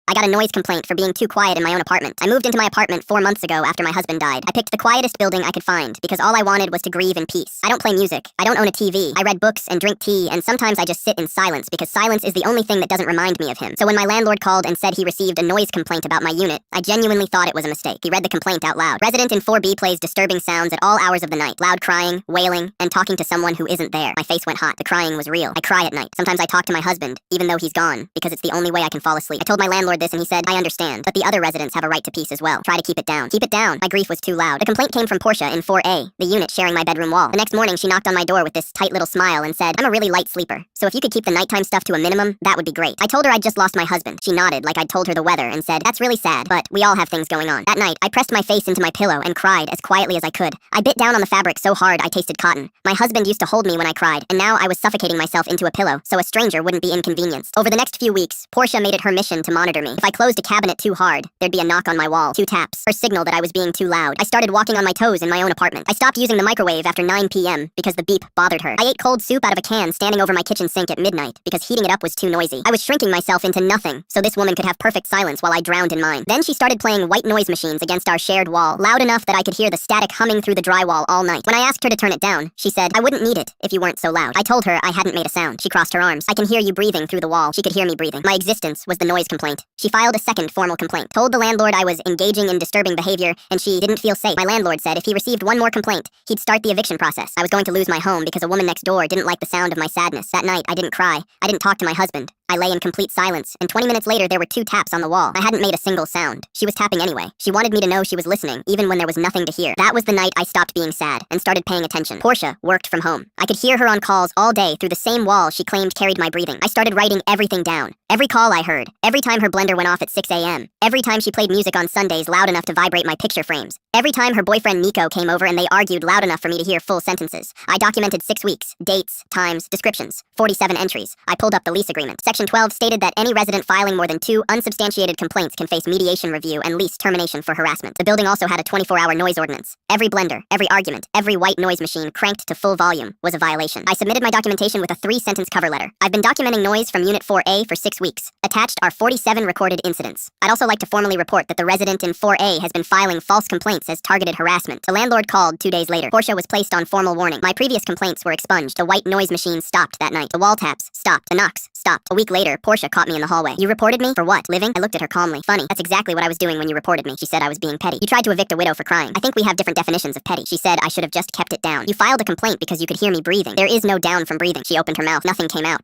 I got a noise complaint for being too quiet in my own apartment. I moved into my apartment 4 months ago after my husband died. I picked the quietest building I could find because all I wanted was to grieve in peace. I don't play music. I don't own a TV. I read books and drink tea, and sometimes I just sit in silence because silence is the only thing that doesn't remind me of him. So when my landlord called and said he received a noise complaint about my unit, I genuinely thought it was a mistake. He read the complaint out loud. Resident in 4B plays disturbing sounds at all hours of the night. Loud crying, wailing, and talking to someone who isn't there. My face went hot. The crying was real. I cry at night. Sometimes I talk to my husband, even though he's gone, because it's the only way I can fall asleep. I told my landlord this and he said, I understand, but the other residents have a right to peace as well. Try to keep it down. Keep it down. My grief was too loud. The complaint came from Portia in 4A, the unit sharing my bedroom wall. The next morning, she knocked on my door with this tight little smile and said, I'm a really light sleeper, so if you could keep the nighttime stuff to a minimum, that would be great. I told her I'd just lost my husband. She nodded like I'd told her the weather and said, that's really sad, but we all have things going on. That night, I pressed my face into my pillow and cried as quietly as I could. I bit down on the fabric so hard I tasted cotton. My husband used to hold me when I cried, and now I was suffocating myself into a pillow so a stranger wouldn't be inconvenienced. Over the next few weeks, Portia made it her mission to monitor me. If I closed a cabinet too hard, there'd be a knock on my wall, 2 taps, her signal that I was being too loud. I started walking on my toes in my own apartment. I stopped using the microwave after 9 p.m. because the beep bothered her. I ate cold soup out of a can standing over my kitchen sink at midnight because heating it up was too noisy. I was shrinking myself into nothing so this woman could have perfect silence while I drowned in mine. Then she started playing white noise machines against our shared wall, loud enough that I could hear the static humming through the drywall all night. When I asked her to turn it down, she said, I wouldn't need it if you weren't so loud. I told her I hadn't made a sound. She crossed her arms. I can hear you breathing through the wall. She could hear me breathing. My existence was the noise complaint. She filed a second formal complaint, told the landlord I was engaging in disturbing behavior, and she didn't feel safe. My landlord said if he received one more complaint, he'd start the eviction process. I was going to lose my home because a woman next door didn't like the sound of my sadness. That night, I didn't cry. I didn't talk to my husband. I lay in complete silence, and 20 minutes later there were 2 taps on the wall. I hadn't made a single sound. She was tapping anyway. She wanted me to know she was listening, even when there was nothing to hear. That was the night I stopped being sad and started paying attention. Portia worked from home. I could hear her on calls all day through the same wall she claimed carried my breathing. I started writing everything down. Every call I heard. Every time her blender went off at 6 a.m. Every time she played music on Sundays loud enough to vibrate my picture frames. Every time her boyfriend Nico came over and they argued loud enough for me to hear full sentences. I documented 6 weeks, dates, times, descriptions, 47 entries. I pulled up the lease agreement. Section 12 stated that any resident filing more than 2 unsubstantiated complaints can face mediation review and lease termination for harassment. The building also had a 24-hour noise ordinance. Every blender, every argument, every white noise machine cranked to full volume was a violation. I submitted my documentation with a 3-sentence cover letter. I've been documenting noise from Unit 4A for 6 weeks. Attached are 47 recorded incidents. I'd also like to formally report that the resident in 4A has been filing false complaints as targeted harassment. The landlord called 2 days later. Portia was placed on formal warning. My previous complaints were expunged. The white noise machine stopped that night. The wall taps stopped. The knocks stopped. A week later, Portia caught me in the hallway. You reported me? For what? Living? I looked at her calmly. Funny. That's exactly what I was doing when you reported me. She said I was being petty. You tried to evict a widow for crying. I think we have different definitions of petty. She said I should have just kept it down. You filed a complaint because you could hear me breathing. There is no down from breathing. She opened her mouth. Nothing came out.